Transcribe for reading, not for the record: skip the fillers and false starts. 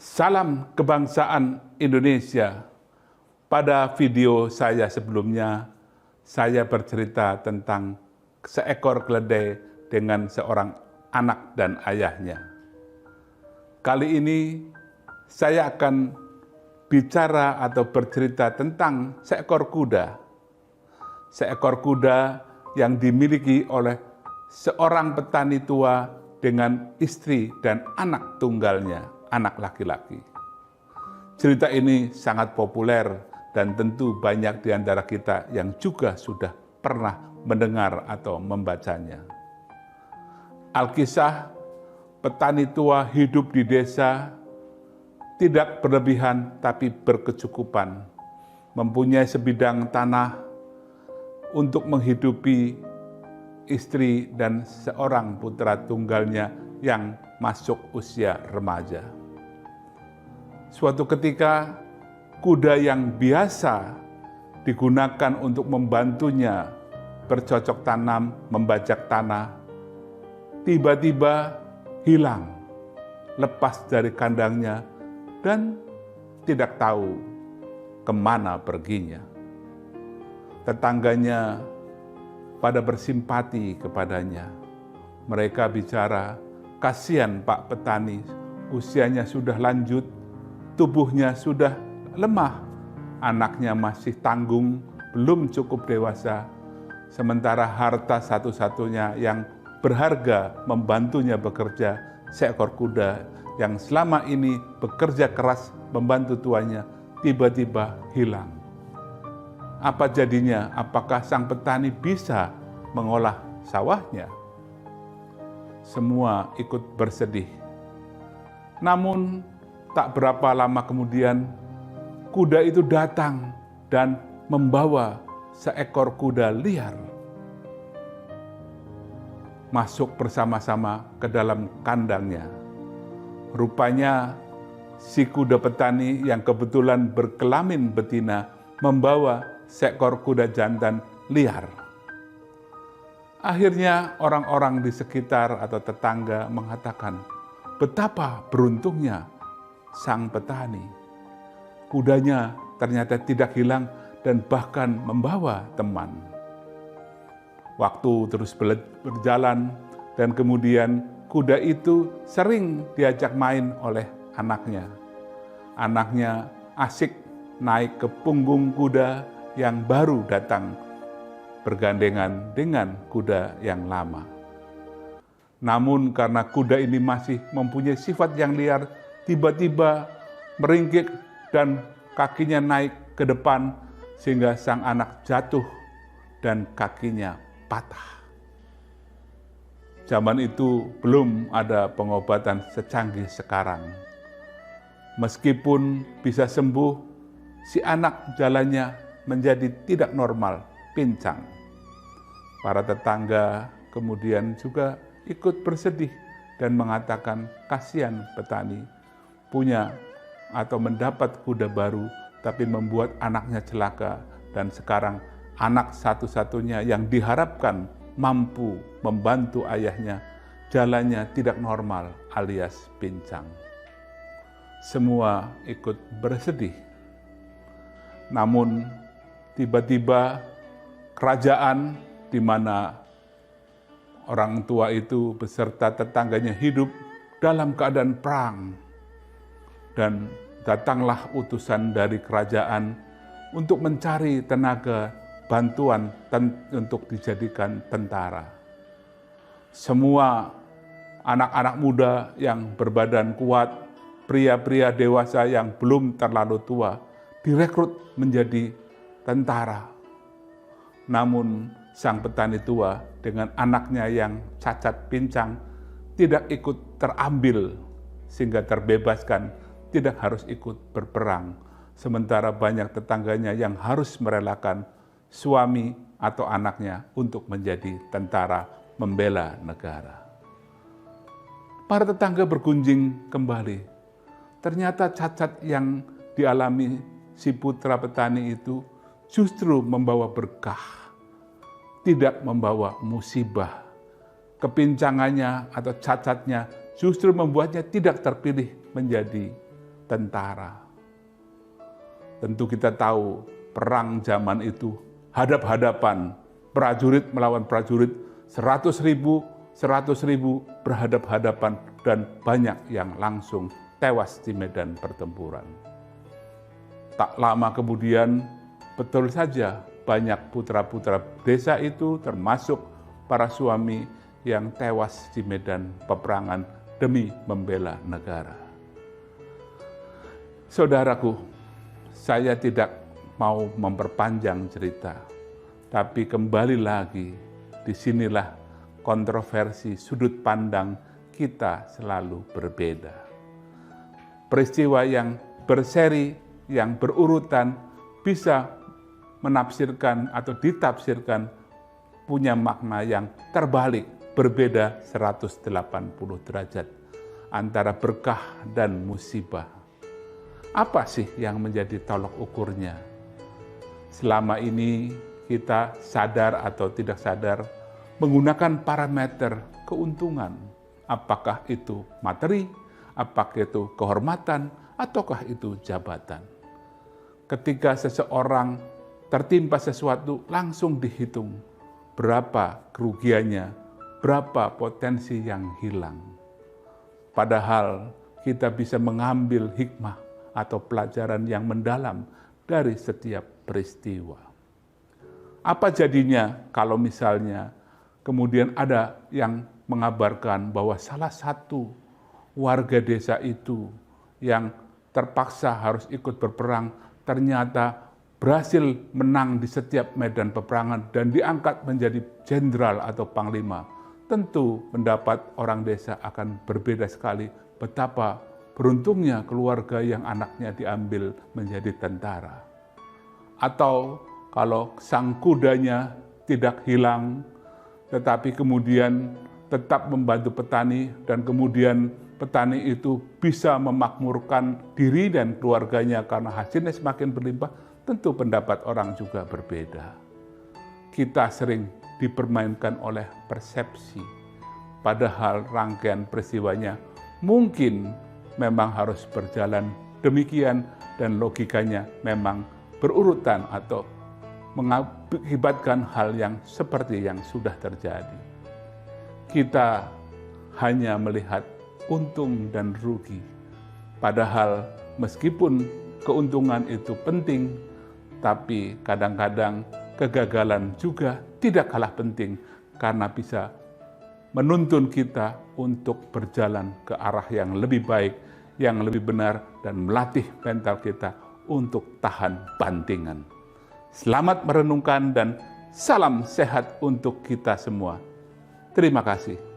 Salam kebangsaan Indonesia. Pada video saya sebelumnya, saya bercerita tentang seekor keledai dengan seorang anak dan ayahnya. Kali ini saya akan bicara atau bercerita tentang seekor kuda. Seekor kuda yang dimiliki oleh seorang petani tua dengan istri dan anak tunggalnya, anak laki-laki. Cerita ini sangat populer dan tentu banyak di antara kita yang juga sudah pernah mendengar atau membacanya. Alkisah petani tua hidup di desa, tidak berlebihan tapi berkecukupan, mempunyai sebidang tanah untuk menghidupi istri dan seorang putra tunggalnya yang masuk usia remaja. Suatu ketika, kuda yang biasa digunakan untuk membantunya bercocok tanam, membajak tanah, tiba-tiba hilang, lepas dari kandangnya, dan tidak tahu kemana perginya. Tetangganya pada bersimpati kepadanya. Mereka bicara, kasihan Pak Petani, usianya sudah lanjut, tubuhnya sudah lemah, anaknya masih tanggung, belum cukup dewasa, sementara harta satu-satunya yang berharga membantunya bekerja, seekor kuda yang selama ini bekerja keras membantu tuannya, tiba-tiba hilang. Apa jadinya? Apakah sang petani bisa mengolah sawahnya? Semua ikut bersedih. Namun tak berapa lama kemudian kuda itu datang dan membawa seekor kuda liar masuk bersama-sama ke dalam kandangnya. Rupanya si kuda petani yang kebetulan berkelamin betina membawa seekor kuda jantan liar. Akhirnya orang-orang di sekitar atau tetangga mengatakan, betapa beruntungnya sang petani. Kudanya ternyata tidak hilang dan bahkan membawa teman. Waktu terus berjalan dan kemudian kuda itu sering diajak main oleh anaknya. Anaknya asik naik ke punggung kuda yang baru datang bergandengan dengan kuda yang lama. Namun karena kuda ini masih mempunyai sifat yang liar, tiba-tiba meringkik dan kakinya naik ke depan sehingga sang anak jatuh dan kakinya patah. Zaman itu belum ada pengobatan secanggih sekarang. Meskipun bisa sembuh, si anak jalannya menjadi tidak normal, pincang. Para tetangga kemudian juga ikut bersedih dan mengatakan kasihan petani punya atau mendapat kuda baru tapi membuat anaknya celaka dan sekarang anak satu-satunya yang diharapkan mampu membantu ayahnya jalannya tidak normal alias pincang. Semua ikut bersedih. Namun tiba-tiba kerajaan di mana orang tua itu beserta tetangganya hidup dalam keadaan perang. Dan datanglah utusan dari kerajaan untuk mencari tenaga bantuan untuk dijadikan tentara. Semua anak-anak muda yang berbadan kuat, pria-pria dewasa yang belum terlalu tua, direkrut menjadi tentara. Namun sang petani tua dengan anaknya yang cacat pincang tidak ikut terambil sehingga terbebaskan, tidak harus ikut berperang. Sementara banyak tetangganya yang harus merelakan suami atau anaknya untuk menjadi tentara membela negara. Para tetangga bergunjing kembali. Ternyata cacat yang dialami si putra petani itu justru membawa berkah, tidak membawa musibah. Kepincangannya atau cacatnya justru membuatnya tidak terpilih menjadi tentara. Tentu kita tahu perang zaman itu hadap-hadapan, prajurit melawan prajurit, 100.000 berhadap-hadapan dan banyak yang langsung tewas di medan pertempuran. Tak lama kemudian, betul saja banyak putra-putra desa itu termasuk para suami yang tewas di medan peperangan demi membela negara. Saudaraku, saya tidak mau memperpanjang cerita, tapi kembali lagi, disinilah kontroversi sudut pandang kita selalu berbeda. Peristiwa yang berseri, yang berurutan, bisa menafsirkan atau ditafsirkan punya makna yang terbalik, berbeda 180 derajat antara berkah dan musibah. Apa sih yang menjadi tolok ukurnya? Selama ini kita sadar atau tidak sadar menggunakan parameter keuntungan. Apakah itu materi, apakah itu kehormatan, ataukah itu jabatan. Ketika seseorang tertimpa sesuatu, langsung dihitung berapa kerugiannya, berapa potensi yang hilang. Padahal kita bisa mengambil hikmah atau pelajaran yang mendalam dari setiap peristiwa. Apa jadinya kalau misalnya kemudian ada yang mengabarkan bahwa salah satu warga desa itu yang terpaksa harus ikut berperang ternyata berhasil menang di setiap medan peperangan dan diangkat menjadi jenderal atau panglima. Tentu pendapat orang desa akan berbeda sekali betapa beruntungnya keluarga yang anaknya diambil menjadi tentara. Atau kalau sang kudanya tidak hilang, tetapi kemudian tetap membantu petani dan kemudian petani itu bisa memakmurkan diri dan keluarganya karena hasilnya semakin berlimpah, tentu pendapat orang juga berbeda. Kita sering dipermainkan oleh persepsi, padahal rangkaian peristiwanya mungkin memang harus berjalan demikian dan logikanya memang berurutan atau mengakibatkan hal yang seperti yang sudah terjadi. Kita hanya melihat untung dan rugi. Padahal meskipun keuntungan itu penting, tapi kadang-kadang kegagalan juga tidak kalah penting karena bisa menuntun kita untuk berjalan ke arah yang lebih baik, yang lebih benar, dan melatih mental kita untuk tahan bantingan. Selamat merenungkan dan salam sehat untuk kita semua. Terima kasih.